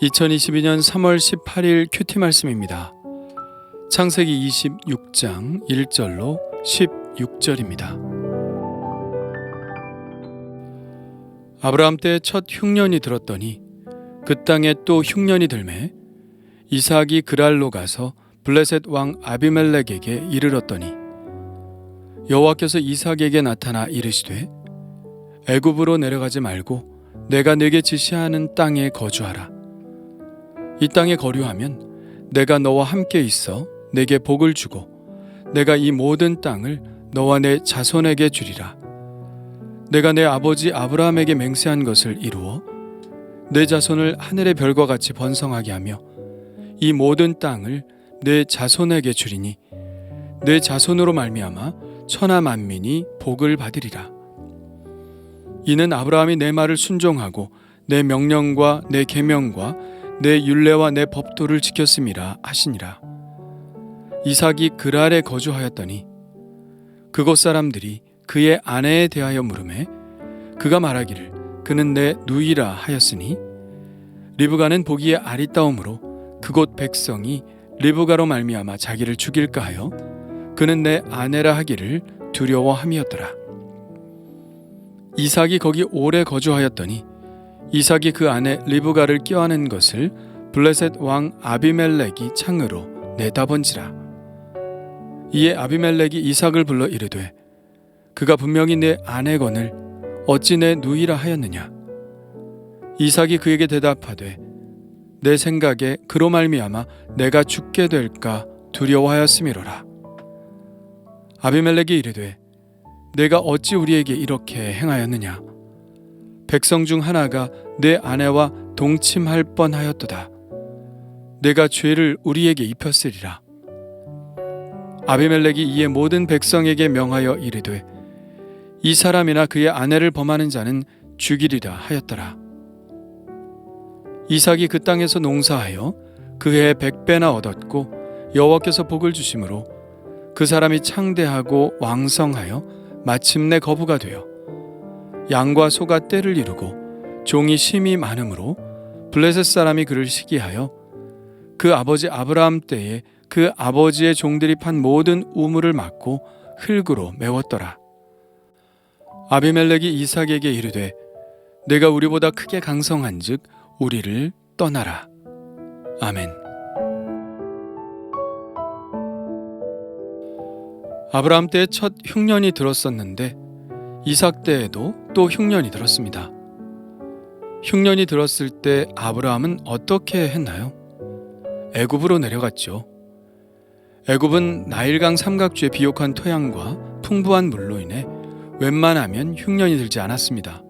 2022년 3월 18일 큐티 말씀입니다. 창세기 26장 1절로 16절입니다. 아브라함 때 첫 흉년이 들었더니 그 땅에 또 흉년이 들매 이삭이 그랄로 가서 블레셋 왕 아비멜렉에게 이르렀더니 여호와께서 이삭에게 나타나 이르시되 애굽으로 내려가지 말고 내가 네게 지시하는 땅에 거주하라. 이 땅에 거류하면 내가 너와 함께 있어 내게 복을 주고 내가 이 모든 땅을 너와 내 자손에게 주리라. 내가 내 아버지 아브라함에게 맹세한 것을 이루어 내 자손을 하늘의 별과 같이 번성하게 하며 이 모든 땅을 내 자손에게 주리니 내 자손으로 말미암아 천하 만민이 복을 받으리라. 이는 아브라함이 내 말을 순종하고 내 명령과 내 계명과 내 율례와 내 법도를 지켰음이라 하시니라. 이삭이 그랄에 거주하였더니 그곳 사람들이 그의 아내에 대하여 물으매 그가 말하기를 그는 내 누이라 하였으니 리브가는 보기에 아리따움으로 그곳 백성이 리브가로 말미암아 자기를 죽일까 하여 그는 내 아내라 하기를 두려워함이었더라. 이삭이 거기 오래 거주하였더니 이삭이 그 아내 리브가를 껴안은 것을 블레셋 왕 아비멜렉이 창으로 내다본지라. 이에 아비멜렉이 이삭을 불러 이르되 그가 분명히 내 아내거늘 어찌 내 누이라 하였느냐. 이삭이 그에게 대답하되 내 생각에 그로 말미암아 내가 죽게 될까 두려워하였음이로라. 아비멜렉이 이르되 내가 어찌 우리에게 이렇게 행하였느냐. 백성 중 하나가 내 아내와 동침할 뻔하였도다. 내가 죄를 우리에게 입혔으리라. 아비멜렉이 이에 모든 백성에게 명하여 이르되 이 사람이나 그의 아내를 범하는 자는 죽이리라 하였더라. 이삭이 그 땅에서 농사하여 그 해에 100배나 얻었고 여호와께서 복을 주심으로 그 사람이 창대하고 왕성하여 마침내 거부가 되어 양과 소가 떼를 이루고 종이 심이 많으므로 블레셋 사람이 그를 시기하여 그 아버지 아브라함 때에 그 아버지의 종들이 판 모든 우물을 막고 흙으로 메웠더라. 아비멜렉이 이삭에게 이르되 내가 우리보다 크게 강성한즉 우리를 떠나라. 아멘. 아브라함 때에 첫 흉년이 들었었는데 이삭 때에도 또 흉년이 들었습니다. 흉년이 들었을 때 아브라함은 어떻게 했나요? 애굽으로 내려갔죠. 애굽은 나일강 삼각주의 비옥한 토양과 풍부한 물로 인해 웬만하면 흉년이 들지 않았습니다.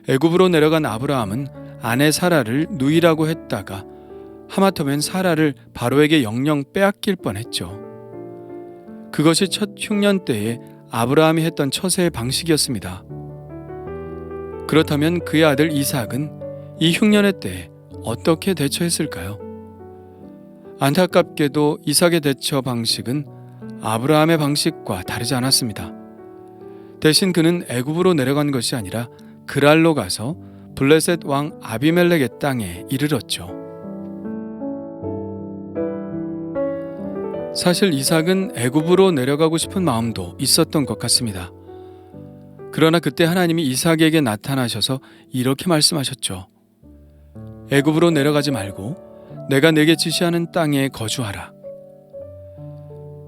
애굽으로 내려간 아브라함은 아내 사라를 누이라고 했다가 하마터면 사라를 바로에게 영영 빼앗길 뻔했죠. 그것이 첫 흉년 때에 아브라함이 했던 처세의 방식이었습니다. 그렇다면 그의 아들 이삭은 이 흉년의 때에 어떻게 대처했을까요? 안타깝게도 이삭의 대처 방식은 아브라함의 방식과 다르지 않았습니다. 대신 그는 애굽으로 내려간 것이 아니라 그랄로 가서 블레셋 왕 아비멜렉의 땅에 이르렀죠. 사실 이삭은 애굽으로 내려가고 싶은 마음도 있었던 것 같습니다. 그러나 그때 하나님이 이삭에게 나타나셔서 이렇게 말씀하셨죠. 애굽으로 내려가지 말고 내가 네게 지시하는 땅에 거주하라.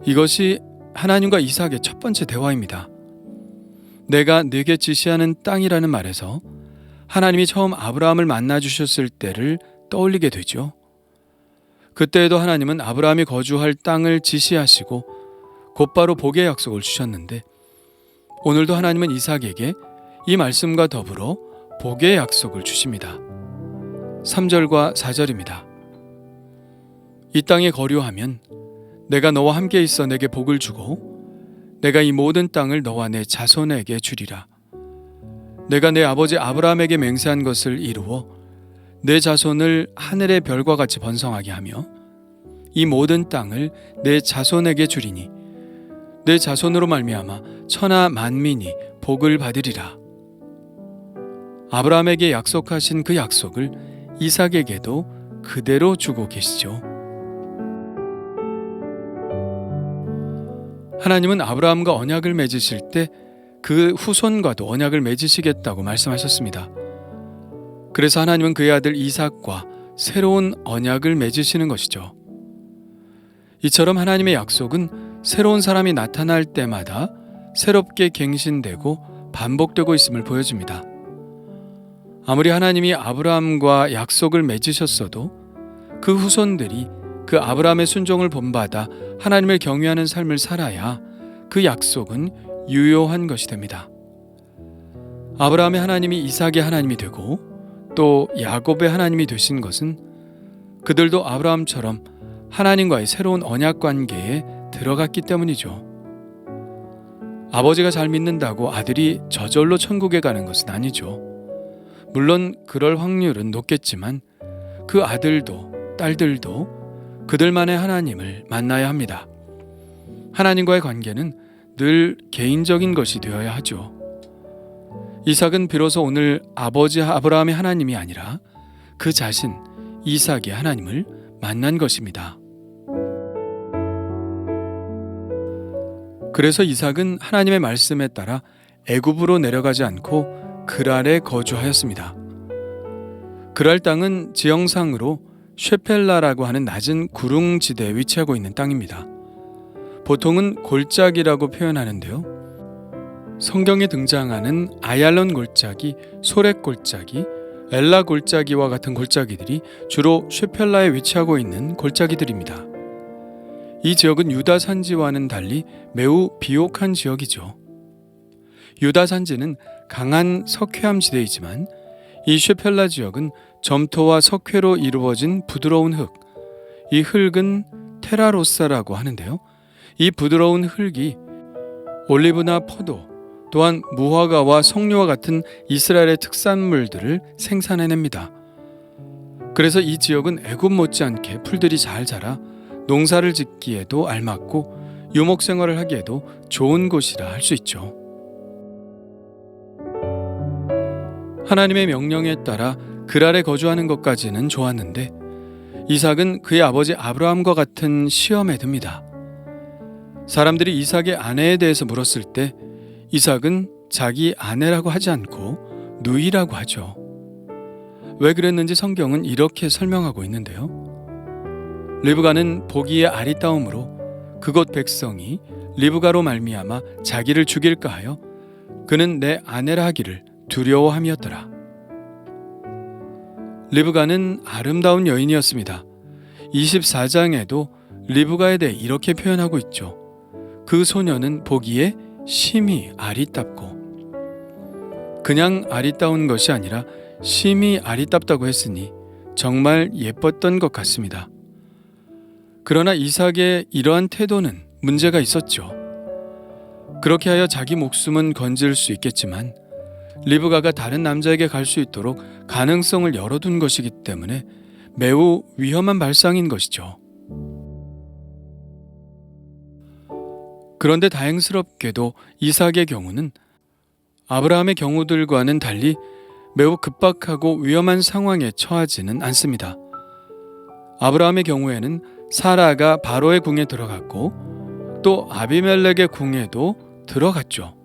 이것이 하나님과 이삭의 첫 번째 대화입니다. 내가 네게 지시하는 땅이라는 말에서 하나님이 처음 아브라함을 만나 주셨을 때를 떠올리게 되죠. 그때에도 하나님은 아브라함이 거주할 땅을 지시하시고 곧바로 복의 약속을 주셨는데 오늘도 하나님은 이삭에게 이 말씀과 더불어 복의 약속을 주십니다. 3절과 4절입니다. 이 땅에 거류하면 내가 너와 함께 있어 내게 복을 주고 내가 이 모든 땅을 너와 내 자손에게 주리라. 내가 내 아버지 아브라함에게 맹세한 것을 이루어 내 자손을 하늘의 별과 같이 번성하게 하며 이 모든 땅을 내 자손에게 주리니 내 자손으로 말미암아 천하 만민이 복을 받으리라. 아브라함에게 약속하신 그 약속을 이삭에게도 그대로 주고 계시죠. 하나님은 아브라함과 언약을 맺으실 때 그 후손과도 언약을 맺으시겠다고 말씀하셨습니다. 그래서 하나님은 그의 아들 이삭과 새로운 언약을 맺으시는 것이죠. 이처럼 하나님의 약속은 새로운 사람이 나타날 때마다 새롭게 갱신되고 반복되고 있음을 보여줍니다. 아무리 하나님이 아브라함과 약속을 맺으셨어도 그 후손들이 그 아브라함의 순종을 본받아 하나님을 경외하는 삶을 살아야 그 약속은 유효한 것이 됩니다. 아브라함의 하나님이 이삭의 하나님이 되고 또 야곱의 하나님이 되신 것은 그들도 아브라함처럼 하나님과의 새로운 언약 관계에 들어갔기 때문이죠. 아버지가 잘 믿는다고 아들이 저절로 천국에 가는 것은 아니죠. 물론 그럴 확률은 높겠지만 그 아들도 딸들도 그들만의 하나님을 만나야 합니다. 하나님과의 관계는 늘 개인적인 것이 되어야 하죠. 이삭은 비로소 오늘 아버지 아브라함의 하나님이 아니라 그 자신 이삭의 하나님을 만난 것입니다. 그래서 이삭은 하나님의 말씀에 따라 애굽으로 내려가지 않고 그랄에 거주하였습니다. 그랄 땅은 지형상으로 쉐펠라라고 하는 낮은 구릉지대에 위치하고 있는 땅입니다. 보통은 골짜기라고 표현하는데요. 성경에 등장하는 아얄론 골짜기, 소렉 골짜기, 엘라 골짜기와 같은 골짜기들이 주로 쉐펠라에 위치하고 있는 골짜기들입니다. 이 지역은 유다 산지와는 달리 매우 비옥한 지역이죠. 유다 산지는 강한 석회암 지대이지만 이 쉐펠라 지역은 점토와 석회로 이루어진 부드러운 흙, 이 흙은 테라로사라고 하는데요. 이 부드러운 흙이 올리브나 포도, 또한 무화과와 석류와 같은 이스라엘의 특산물들을 생산해냅니다. 그래서 이 지역은 애굽 못지않게 풀들이 잘 자라 농사를 짓기에도 알맞고 유목 생활을 하기에도 좋은 곳이라 할 수 있죠. 하나님의 명령에 따라 그랄에 거주하는 것까지는 좋았는데 이삭은 그의 아버지 아브라함과 같은 시험에 듭니다. 사람들이 이삭의 아내에 대해서 물었을 때 이삭은 자기 아내라고 하지 않고 누이라고 하죠. 왜 그랬는지 성경은 이렇게 설명하고 있는데요. 리브가는 보기에 아리따움으로 그곳 백성이 리브가로 말미암아 자기를 죽일까 하여 그는 내 아내라 하기를 두려워함이었더라. 리브가는 아름다운 여인이었습니다. 24장에도 리브가에 대해 이렇게 표현하고 있죠. 그 소녀는 보기에 심히 아리따고, 그냥 아리따운 것이 아니라 심히 아리따다고 했으니 정말 예뻤던 것 같습니다. 그러나 이삭의 이러한 태도는 문제가 있었죠. 그렇게 하여 자기 목숨은 건질 수 있겠지만 리브가가 다른 남자에게 갈 수 있도록 가능성을 열어둔 것이기 때문에 매우 위험한 발상인 것이죠. 그런데 다행스럽게도 이삭의 경우는 아브라함의 경우들과는 달리 매우 급박하고 위험한 상황에 처하지는 않습니다. 아브라함의 경우에는 사라가 바로의 궁에 들어갔고 또 아비멜렉의 궁에도 들어갔죠.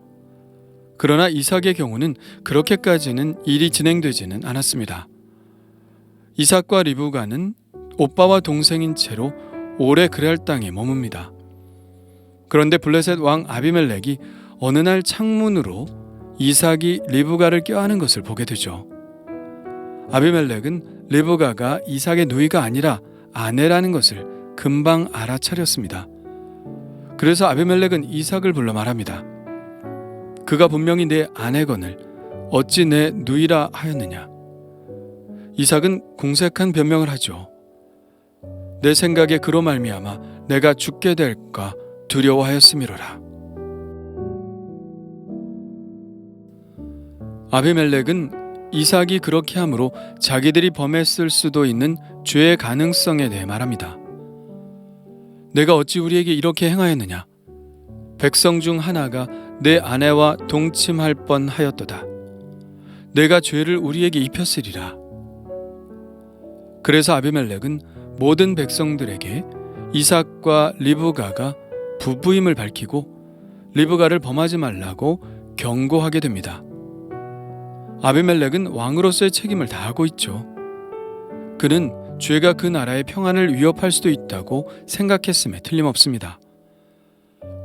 그러나 이삭의 경우는 그렇게까지는 일이 진행되지는 않았습니다. 이삭과 리브가는 오빠와 동생인 채로 오래 그랄 땅에 머뭅니다. 그런데 블레셋 왕 아비멜렉이 어느 날 창문으로 이삭이 리브가를 껴안은 것을 보게 되죠. 아비멜렉은 리브가가 이삭의 누이가 아니라 아내라는 것을 금방 알아차렸습니다. 그래서 아비멜렉은 이삭을 불러 말합니다. 그가 분명히 내 아내거늘 어찌 내 누이라 하였느냐. 이삭은 궁색한 변명을 하죠. 내 생각에 그로 말미암아 내가 죽게 될까 두려워하였음이로라. 아비멜렉은 이삭이 그렇게 함으로 자기들이 범했을 수도 있는 죄의 가능성에 대해 말합니다. 내가 어찌 우리에게 이렇게 행하였느냐. 백성 중 하나가 내 아내와 동침할 뻔하였도다. 내가 죄를 우리에게 입혔으리라. 그래서 아비멜렉은 모든 백성들에게 이삭과 리브가가 부부임을 밝히고 리브가를 범하지 말라고 경고하게 됩니다. 아비멜렉은 왕으로서의 책임을 다하고 있죠. 그는 죄가 그 나라의 평안을 위협할 수도 있다고 생각했음에 틀림없습니다.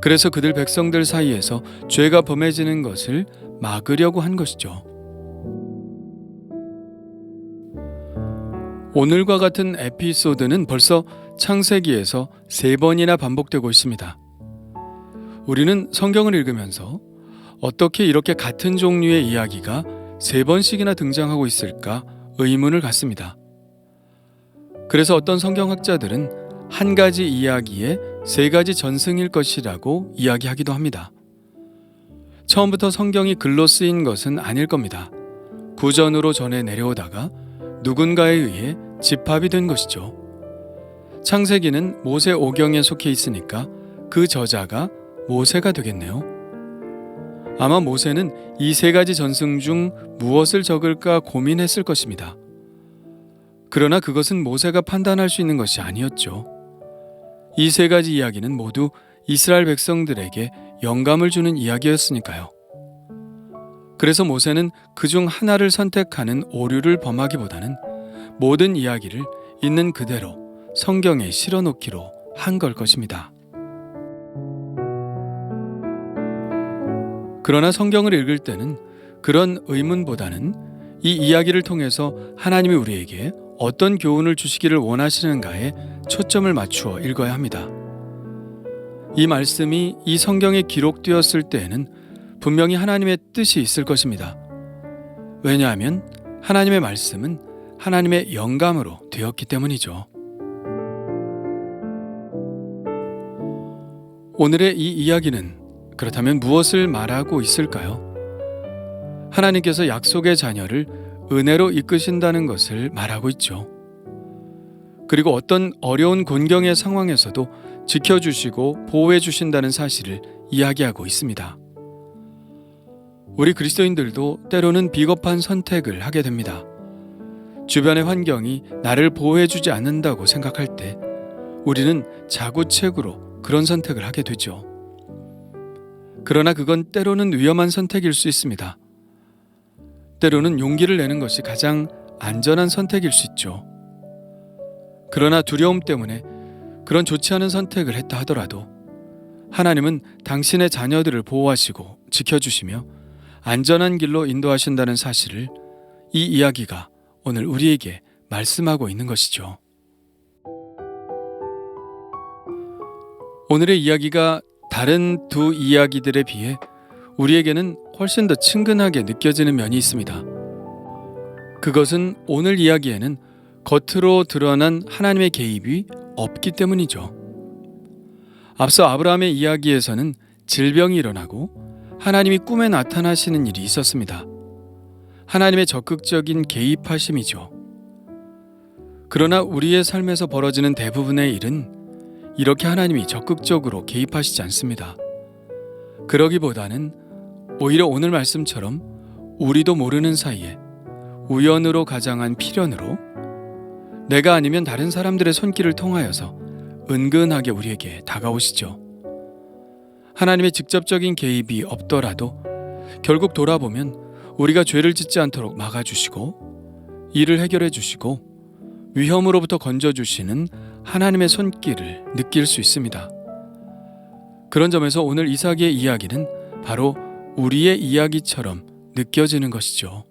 그래서 그들 백성들 사이에서 죄가 범해지는 것을 막으려고 한 것이죠. 오늘과 같은 에피소드는 벌써 창세기에서 3번이나 반복되고 있습니다. 우리는 성경을 읽으면서 어떻게 이렇게 같은 종류의 이야기가 3번씩이나 등장하고 있을까 의문을 갖습니다. 그래서 어떤 성경학자들은 한 가지 이야기의 3가지 전승일 것이라고 이야기하기도 합니다. 처음부터 성경이 글로 쓰인 것은 아닐 겁니다. 구전으로 전해 내려오다가 누군가에 의해 집합이 된 것이죠. 창세기는 모세 오경에 속해 있으니까 그 저자가 모세가 되겠네요. 아마 모세는 이 3가지 전승 중 무엇을 적을까 고민했을 것입니다. 그러나 그것은 모세가 판단할 수 있는 것이 아니었죠. 이 3가지 이야기는 모두 이스라엘 백성들에게 영감을 주는 이야기였으니까요. 그래서 모세는 그중 하나를 선택하는 오류를 범하기보다는 모든 이야기를 있는 그대로 성경에 실어놓기로 한 걸 것입니다. 그러나 성경을 읽을 때는 그런 의문보다는 이 이야기를 통해서 하나님이 우리에게 어떤 교훈을 주시기를 원하시는가에 초점을 맞추어 읽어야 합니다. 이 말씀이 이 성경에 기록되었을 때에는 분명히 하나님의 뜻이 있을 것입니다. 왜냐하면 하나님의 말씀은 하나님의 영감으로 되었기 때문이죠. 오늘의 이 이야기는 그렇다면 무엇을 말하고 있을까요? 하나님께서 약속의 자녀를 은혜로 이끄신다는 것을 말하고 있죠. 그리고 어떤 어려운 곤경의 상황에서도 지켜주시고 보호해 주신다는 사실을 이야기하고 있습니다. 우리 그리스도인들도 때로는 비겁한 선택을 하게 됩니다. 주변의 환경이 나를 보호해 주지 않는다고 생각할 때 우리는 자구책으로 그런 선택을 하게 되죠. 그러나 그건 때로는 위험한 선택일 수 있습니다. 때로는 용기를 내는 것이 가장 안전한 선택일 수 있죠. 그러나 두려움 때문에 그런 좋지 않은 선택을 했다 하더라도 하나님은 당신의 자녀들을 보호하시고 지켜주시며 안전한 길로 인도하신다는 사실을 이 이야기가 오늘 우리에게 말씀하고 있는 것이죠. 오늘의 이야기가 다른 두 이야기들에 비해 우리에게는 훨씬 더 친근하게 느껴지는 면이 있습니다. 그것은 오늘 이야기에는 겉으로 드러난 하나님의 개입이 없기 때문이죠. 앞서 아브라함의 이야기에서는 질병이 일어나고 하나님이 꿈에 나타나시는 일이 있었습니다. 하나님의 적극적인 개입하심이죠. 그러나 우리의 삶에서 벌어지는 대부분의 일은 이렇게 하나님이 적극적으로 개입하시지 않습니다. 그러기보다는 오히려 오늘 말씀처럼 우리도 모르는 사이에 우연으로 가장한 필연으로 내가 아니면 다른 사람들의 손길을 통하여서 은근하게 우리에게 다가오시죠. 하나님의 직접적인 개입이 없더라도 결국 돌아보면 우리가 죄를 짓지 않도록 막아주시고 일을 해결해 주시고 위험으로부터 건져주시는 하나님의 손길을 느낄 수 있습니다. 그런 점에서 오늘 이삭의 이야기는 바로 우리의 이야기처럼 느껴지는 것이죠.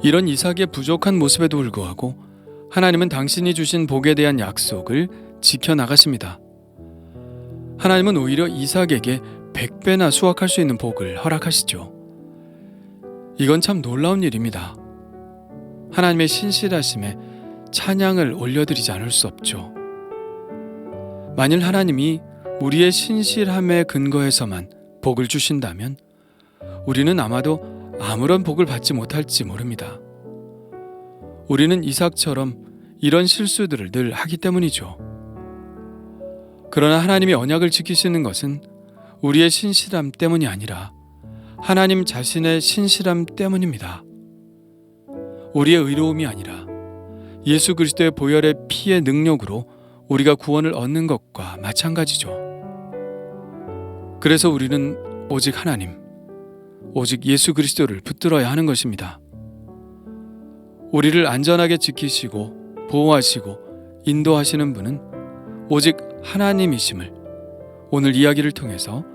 이런 이삭의 부족한 모습에도 불구하고 하나님은 당신이 주신 복에 대한 약속을 지켜나가십니다. 하나님은 오히려 이삭에게 100배나 수확할 수 있는 복을 허락하시죠. 이건 참 놀라운 일입니다. 하나님의 신실하심에 찬양을 올려드리지 않을 수 없죠. 만일 하나님이 우리의 신실함에 근거해서만 복을 주신다면 우리는 아마도 아무런 복을 받지 못할지 모릅니다. 우리는 이삭처럼 이런 실수들을 늘 하기 때문이죠. 그러나 하나님이 언약을 지키시는 것은 우리의 신실함 때문이 아니라 하나님 자신의 신실함 때문입니다. 우리의 의로움이 아니라 예수 그리스도의 보혈의 피의 능력으로 우리가 구원을 얻는 것과 마찬가지죠. 그래서 우리는 오직 하나님, 오직 예수 그리스도를 붙들어야 하는 것입니다. 우리를 안전하게 지키시고 보호하시고 인도하시는 분은 오직 하나님이심을 오늘 이야기를 통해서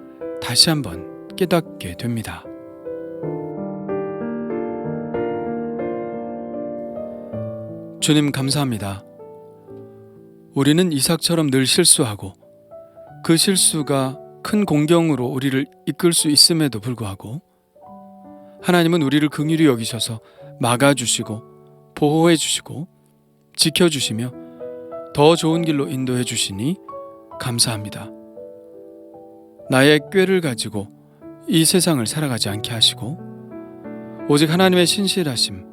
다시 한번 깨닫게 됩니다. 주님 감사합니다. 우리는 이삭처럼 늘 실수하고 그 실수가 큰 공경으로 우리를 이끌 수 있음에도 불구하고 하나님은 우리를 긍휼히 여기셔서 막아주시고 보호해주시고 지켜주시며 더 좋은 길로 인도해주시니 감사합니다. 나의 꾀를 가지고 이 세상을 살아가지 않게 하시고 오직 하나님의 신실하심,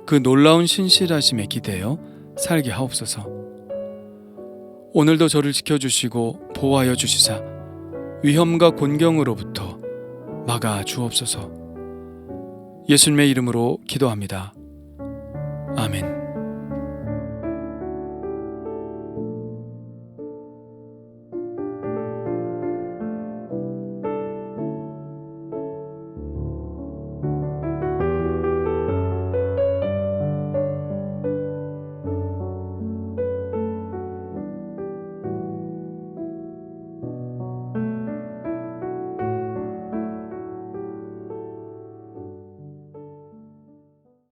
그 놀라운 신실하심에 기대어 살게 하옵소서. 오늘도 저를 지켜주시고 보호하여 주시사 위험과 곤경으로부터 막아 주옵소서. 예수님의 이름으로 기도합니다. 아멘.